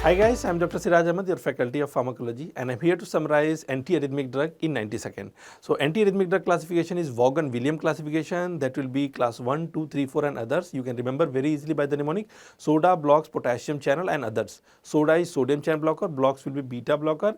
Hi guys, I'm Dr. Siraj Ahmad, your faculty of pharmacology, and I'm here to summarize antiarrhythmic drug in 90 seconds. So antiarrhythmic drug classification is Vaughan-Williams classification. That will be class 1, 2, 3, 4 and others. You can remember very easily by the mnemonic. Soda blocks potassium channel and others. Soda is sodium channel blocker, blocks will be beta blocker.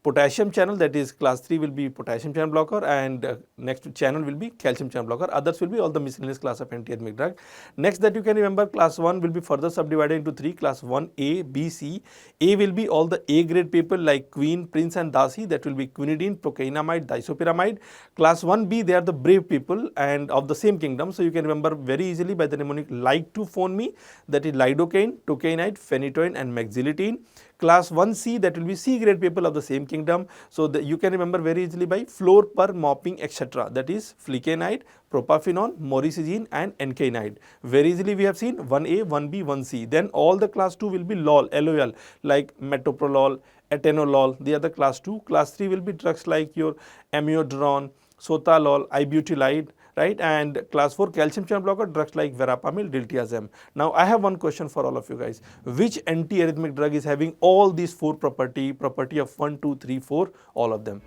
Potassium channel, that is class 3, will be potassium channel blocker, and next channel will be calcium channel blocker. Others will be all the miscellaneous class of antiarrhythmic drug. Next that you can remember, class 1 will be further subdivided into 3, class 1A, B, C. A will be all the A grade people like Queen, Prince and Dasi, that will be quinidine, procainamide, disopyramide. Class 1B, they are the brave people and of the same kingdom, so you can remember very easily by the mnemonic like to phone me, that is lidocaine, tocainide, phenytoin and maxilitine. Class 1C, that will be C grade people of the same kingdom. So you can remember very easily by floor per mopping etc. That is flecainide, propafenone, morisigine and encainide. Very easily we have seen 1A, 1B, 1C. Then all the class 2 will be LOL, LOL like metoprolol, atenolol. They are the class 2. Class 3 will be drugs like your amiodarone, sotalol, ibutylide, right? And class 4 calcium channel blocker drugs like verapamil, diltiazem. Now I have one question for all of you guys. Which antiarrhythmic drug is having all these 4 property of 1, 2, 3, 4, all of them?